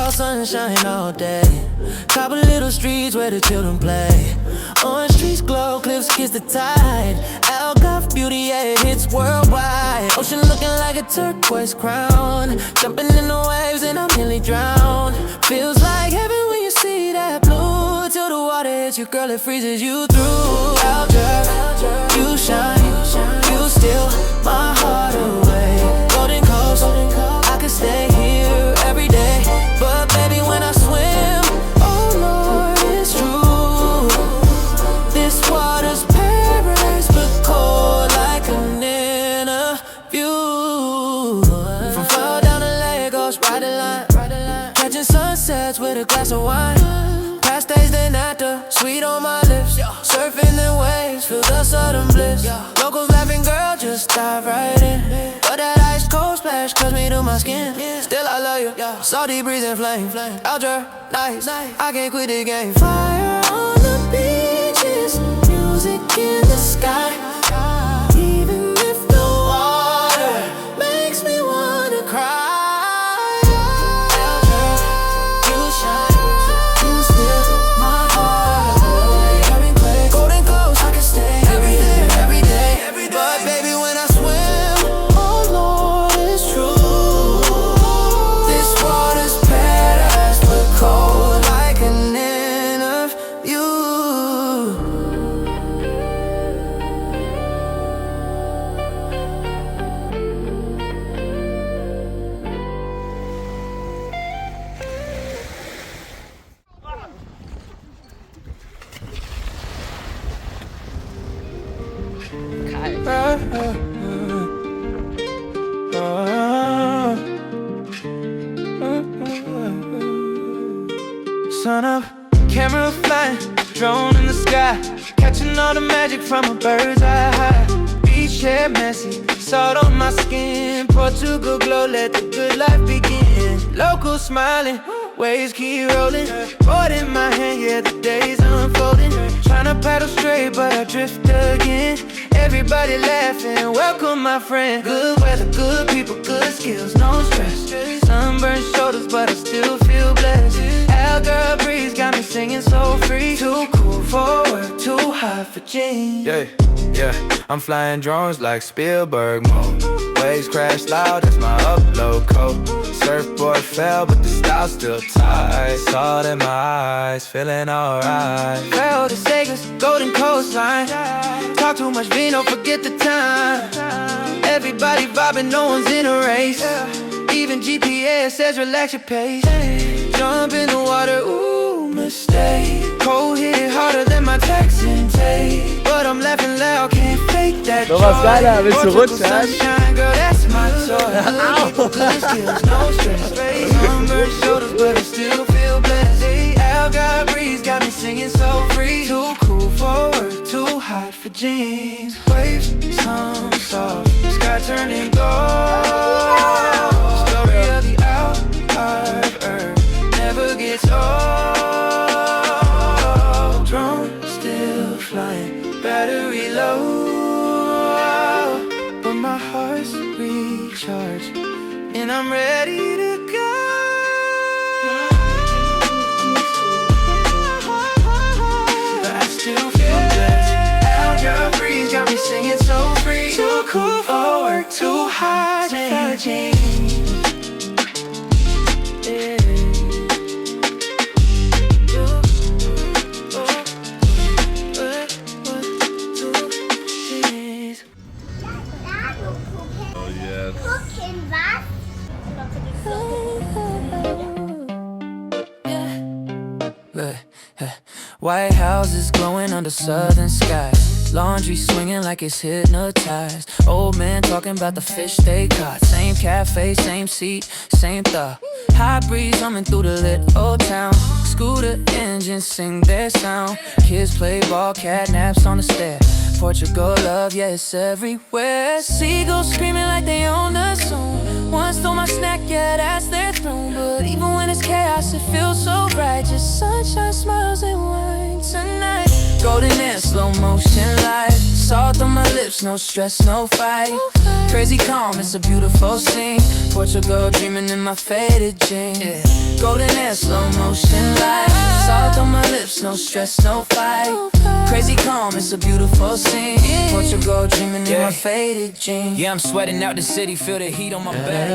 out, sunshine all day. Couple little streets where the children play. Orange streets glow, cliffs kiss the tide. Algarve Beauty, yeah, it hits worldwide. Ocean looking like a turquoise crown. Jumping in the waves and I'm nearly drowned. Feels like heaven when you see that blue. Till the water hits you, girl, it freezes you through. Algarve, you shine, you steal my heart away. Golden coast, I could stay here every day. But baby, when I swim, oh Lord, it's true. This water's paradise, but cold like an interview. From far down the Lagos, ride the line, catching sunsets with a glass of wine. Past days, then after, sweet on my lips. Surfing the waves, feel the sudden bliss. Locals laughing, girl, just dive right in. But that ice cold splash cuts me to my skin. Still I love you, salty breeze and flame. Algarve, nice, I can't quit the game. Fire on the beaches, music in the sky. Even if the water makes me wanna cry. Sun up, camera flying, drone in the sky, catching all the magic from a bird's eye high. Beach hair messy, salt on my skin. Portugal glow, let the good life begin. Local smiling, waves keep rolling. Board in my hand, yeah, the day's unfolding. Tryna paddle straight, but I drift again. Everybody laughing, welcome my friend. Good weather, good people, good skills, no stress. Sunburned shoulders, but I still feel blessed. Algarve breeze got me singing so free. Too cool for work, too hot for jeans. Yeah, I'm flying drones like Spielberg mode. Waves crash loud, that's my upload code. Surfboard fell, but the style still tight. Salt in my eyes, feeling alright. Fell to Vegas, golden coastline. Talk too much vino, forget the time. Everybody vibing, no one's in a race. Even GPS says relax your pace. Jump in the water, ooh, mistake. Cold hit harder than my text intake. But I'm laughing loud, can't fake that joy. Was geiler, willst du rutschen? Sunshine, girl, that's my toy. Good skills, no stress. Sunburned shoulders, but I still feel blessed. Algarve breeze got me singing so free. Too cool for work, too hot for jeans. Waves, some soft, sky turning gold. Story of the Algarve earth never gets old. Drone still flying, battery low, but my heart's recharged and I'm ready to go. But I still feel blessed. Algarve breeze got me singing so free. Too cool for work, too hot for jeans. White houses glowing under southern skies. Laundry swinging like it's hypnotized. Old man talking about the fish they caught. Same cafe, same seat, same thought. High breeze humming through the lit old town. Scooter engines sing their sound. Kids play ball, cat naps on the stair. Portugal love, yeah, it's everywhere. Seagulls screaming like they own the song. One stole my snack, yeah, that's their throne. But even when it's chaos, it feels so bright. Just sunshine, smiles, and wine tonight. Golden hair, slow motion light. Salt on my lips, no stress, no fight. Crazy calm, it's a beautiful scene. Portugal, dreaming in my faded jeans. Golden hair, slow motion light. Salt on my lips, no stress, no fight. Crazy calm, it's a beautiful scene. Portugal, dreaming in my faded jeans. Yeah, I'm sweating out the city, feel the heat on my back.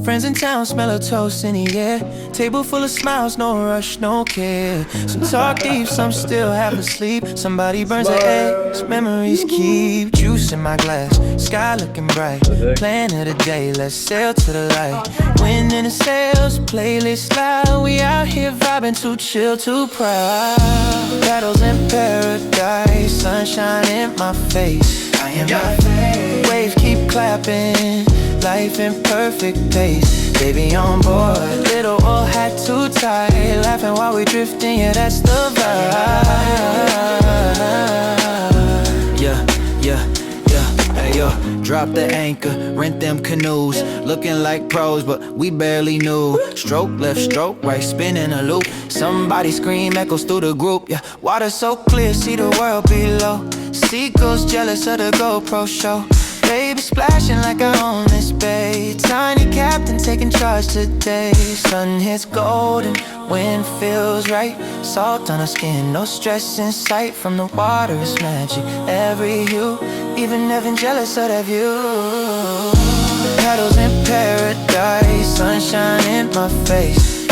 Friends in town, smell a toast in the air. Table full of smiles, no rush, no care. Some talk deep, some still half asleep. Somebody burns their eggs, memories keep. Juice in my glass, sky looking bright. Plan of the day, let's sail to the light. Wind in the sails, playlist loud. We out here vibing, too chill, too proud. Battles in paradise, sunshine in my face. I am my face. Waves keep clapping. Life in perfect pace, baby on board. Little old hat too tight, laughing while we drifting, yeah, that's the vibe. Yeah, yeah, yeah, hey yo, drop the anchor, rent them canoes. Looking like pros, but we barely knew. Stroke left, stroke right, spinning a loop. Somebody scream, echoes through the group, yeah. Water so clear, see the world below. Seagulls jealous of the GoPro show. Baby splashing like I own this bay. Tiny captain taking charge today. Sun hits golden, wind feels right. Salt on our skin, no stress in sight. From the water it's magic, every hue. Even heaven jealous of that view. Paddles in paradise, sunshine in my face.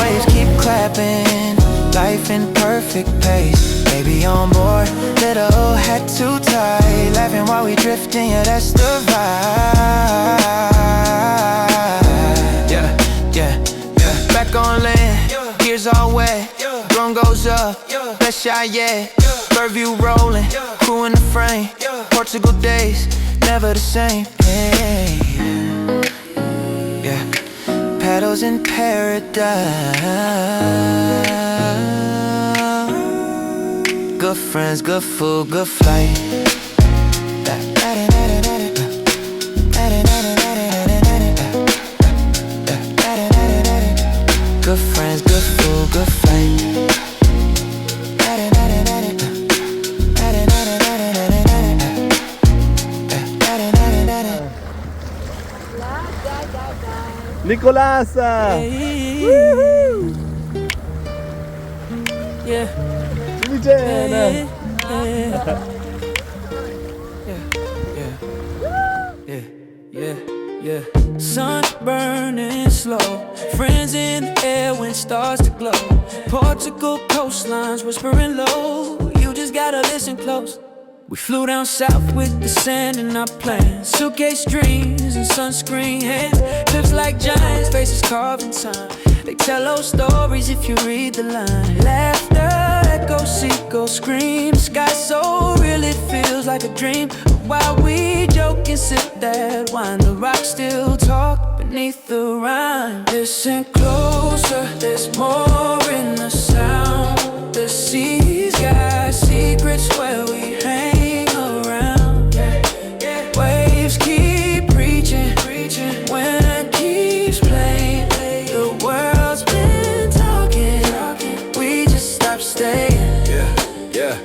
Waves keep clapping, life in perfect pace. Baby on board, little hat too tight. Laughing while we drifting, yeah, that's the vibe. Yeah, yeah, yeah. Back on land, gears all wet. Drum goes up, best shot yet. Bird view rolling, crew in the frame. Portugal days, never the same. Hey, yeah, paddles in paradise. Good friends, good food, good flight. Good friends, good food, good flight. Nicolas! Yeah. Jenna! Yeah. Sun burning slow, friends in the air when stars to glow. Portugal coastlines whispering low. You just gotta listen close. We flew down south with the sand in our plans. Suitcase dreams and sunscreen hands. Lips like giants, faces carved in time. They tell old stories if you read the line. Laughter, echo, seagulls scream. Sky so real it feels like a dream. But while we joke and sip that wine, the rocks still talk beneath the rhyme. Listen closer, there's more in the sound. The sea's got secrets where we hang around. Waves keep preaching, when it keeps playing. The world's been talking, we just stop staying. Yeah.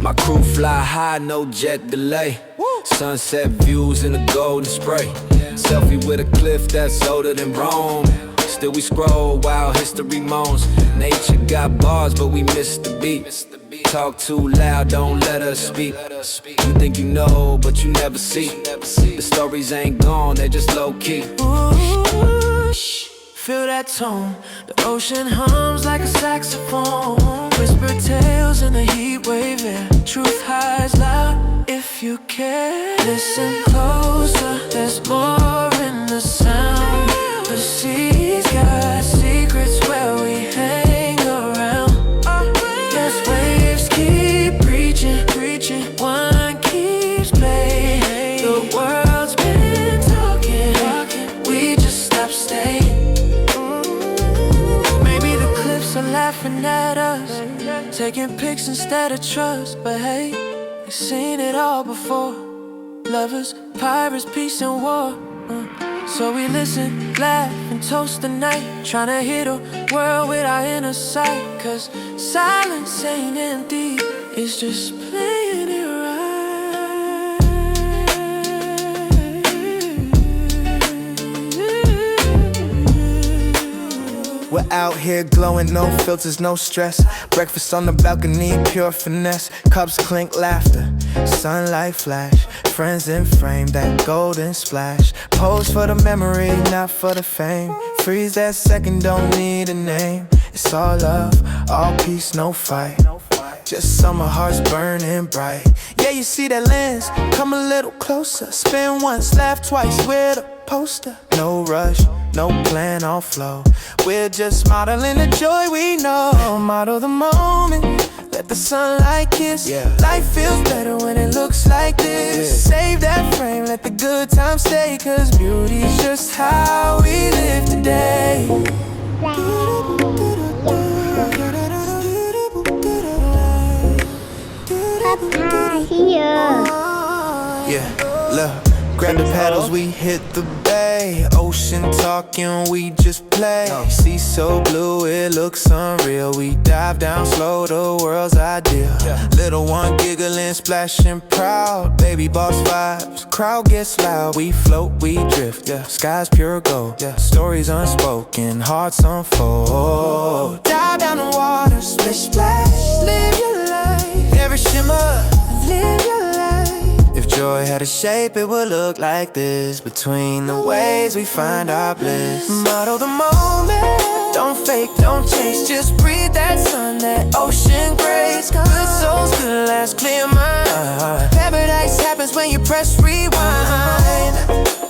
My crew fly high, no jet delay. Sunset views in the golden spray. Selfie with a cliff that's older than Rome. Still we scroll while history moans. Nature got bars, but we miss the beat. Talk too loud, don't let us speak. You think you know, but you never see. The stories ain't gone, they're just low-key. Ooh, feel that tone. The ocean hums like a saxophone. Whispered tales in the heat wave air. Truth hides loud if you care. Listen closer, there's more in the sound. The sea's got secrets where we hang around. Yes, waves keep preaching, one keeps playing. The world's been talking, we just stop staying. Maybe the cliffs are laughing at us, taking pics instead of trust. But hey, they've seen it all before. Lovers, pirates, peace and war. So we listen, laugh, and toast the night, tryna hit a world with our inner sight. Cause silence ain't empty, it's just playing it right. We're out here glowing, no filters, no stress. Breakfast on the balcony, pure finesse. Cups clink, laughter, sunlight flash. Friends in frame, that golden splash. Pose for the memory, not for the fame. Freeze that second, don't need a name. It's all love, all peace, no fight. Just summer hearts burning bright. Yeah, you see that lens, come a little closer. Spin once, laugh twice with a poster. No rush, no plan, all flow. We're just modeling the joy we know. Model the moment, let the sunlight kiss. Life feels better when it looks like this. Save that frame, let the good times stay. Cause beauty's just how we live today. Yeah, look, grab the paddles, we hit the bay. Ocean talking, we just play. Sea so blue, it looks unreal. We dive down slow, the world's ideal. Little one giggling, splashing proud. Baby boss vibes, crowd gets loud. We float, we drift, sky's pure gold. Stories unspoken, hearts unfold. Dive down the water, splish splash. Live your life, every shimmer, live your life. If joy had a shape, it would look like this. Between the waves, we find our bliss. Model the moment, don't fake, don't chase. Just breathe that sun, that ocean grace. Good souls, good last, clear mind. Paradise happens when you press rewind.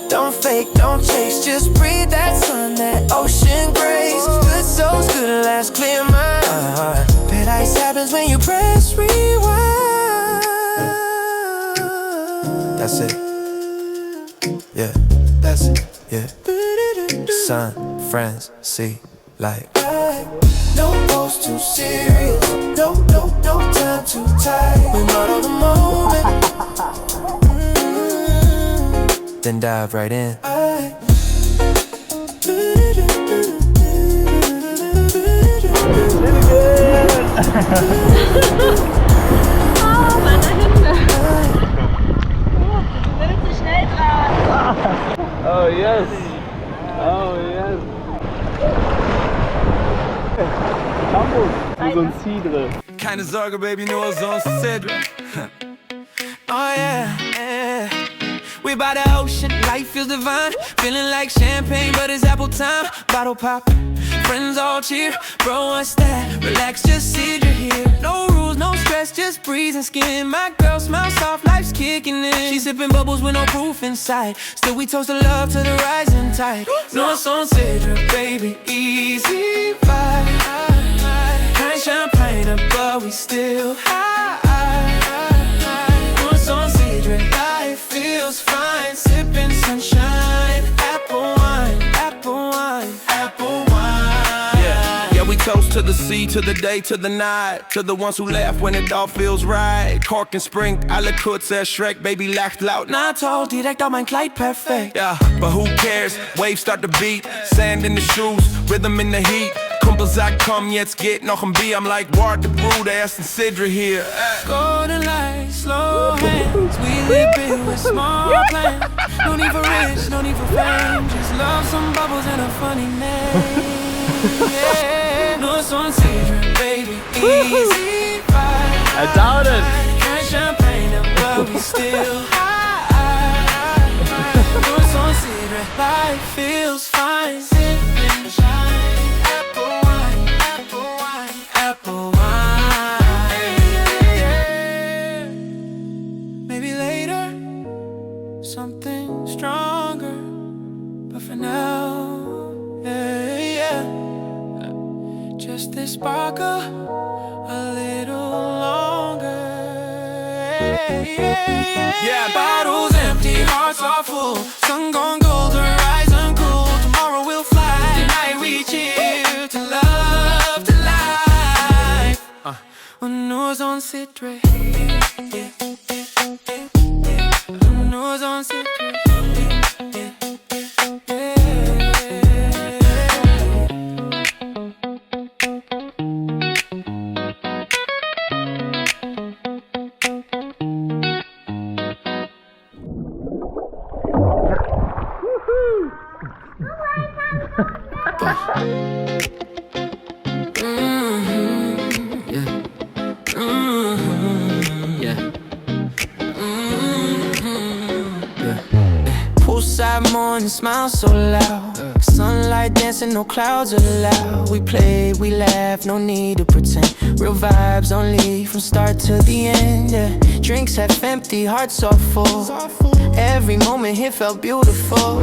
Don't fake, don't chase. Just breathe that sun, that ocean grace. Good souls, good last, clear mind. Paradise happens when you press rewind. That's it. Yeah, that's it. Yeah. Sun, friends, sea, light. No pose too serious. No time too tight. We model the moment. Then dive right in. Oh yes! Oh yes! Hamburg, so ein Cidre. Keine Sorge, baby, nur so ein Cidre. Oh yeah, yeah. We by the ocean, life feels divine. Feeling like champagne, but it's apple time. Bottle pop, friends all cheer. Bro, what's that? Relax, just Cidre here. No rules, no stress, just breeze and skin. My girl smiles soft, life's kicking in. She sipping bubbles with no proof inside. Still we toast to love to the rising tide. No son Cidre, baby, easy vibe. High champagne above, we still high. No son Cidre, life feels fine. Sipping sunshine, apple wine, apple wine, apple wine. Yeah, we toast to the sea, to the day, to the night. To the ones who laugh when it all feels right. Korken springt, alle kurz erschreckt. Baby lacht laut, na toll, direkt auf mein Kleid, perfekt. Yeah, but who cares, waves start to beat. Sand in the shoes, rhythm in the heat. Kumpel sagt, komm, jetzt geht noch ein Bier. I'm like, word the brew, der ersten Cidre hier. Golden lights, slow hands. We live big with small plans. No need for rich, no need for fame. Just love, some bubbles, and a funny name. Yeah, no son Cidre, baby, easy vibe. I doubt it. Can't champagne up, but we still high. No son Cidre, life feels fine. Sipping shine, apple wine, apple wine, apple wine. Maybe later, something stronger. But for now, yeah. Just this sparkle, a little longer. Yeah, bottles empty, hearts are full. Sun gone gold, horizon cool. Tomorrow we'll fly. Tonight we cheer to love, to life. Nous on Cidre. Nous on Cidre. Poolside mornings, smile so loud. Sunlight dancing, no clouds allowed. We played, we laughed, no need to pretend. Real vibes only from start to the end, yeah. Drinks half empty, hearts all full. Every moment here felt beautiful.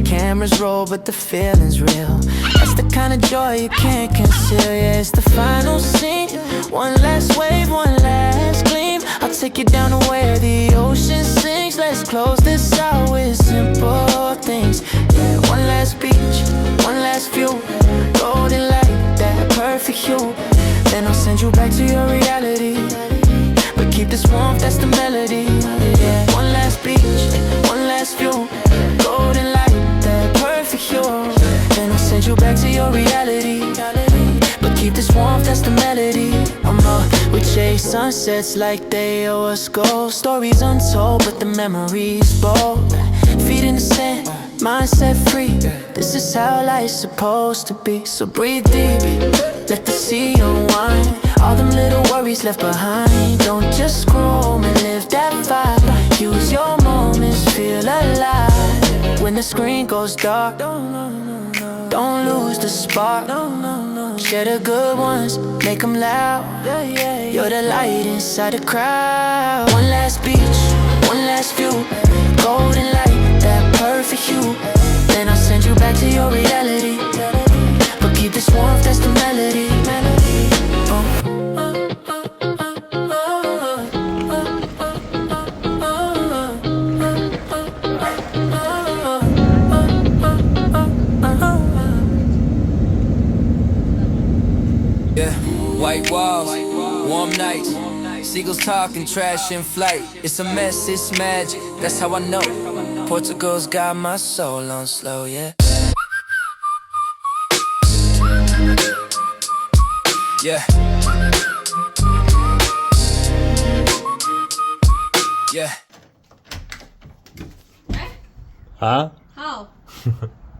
Cameras roll, but the feeling's real. That's the kind of joy you can't conceal, yeah. It's the final scene. One last wave, one last gleam. I'll take you down to where the ocean sings. Let's close this out with simple things, yeah. One last beach, one last view. Golden light, that perfect hue. Then I'll send you back to your reality. But keep this warmth, that's the melody, yeah. One last beach, one last view. Golden light, that perfect hue. Then I'll send you back to your reality. But keep this warmth, that's the melody. We chase sunsets like they owe us gold. Stories untold, but the memories bold. Feet in the sand, mind set free. This is how life's supposed to be. So breathe deep, let the sea unwind. All them little worries left behind. Don't just scroll and live that vibe. Use your moments, feel alive. When the screen goes dark, don't lose the spark. Share the good ones, make them loud. You're the light inside the crowd. One last beach, one last view. Golden light, that perfect hue. Then I'll send you back to your reality. But keep this warmth, that's the melody. Yeah, white walls, warm nights, seagulls talking trash in flight. It's a mess, it's magic, that's how I know. Portugal's got my soul on slow, yeah. Yeah. Yeah. Huh? How?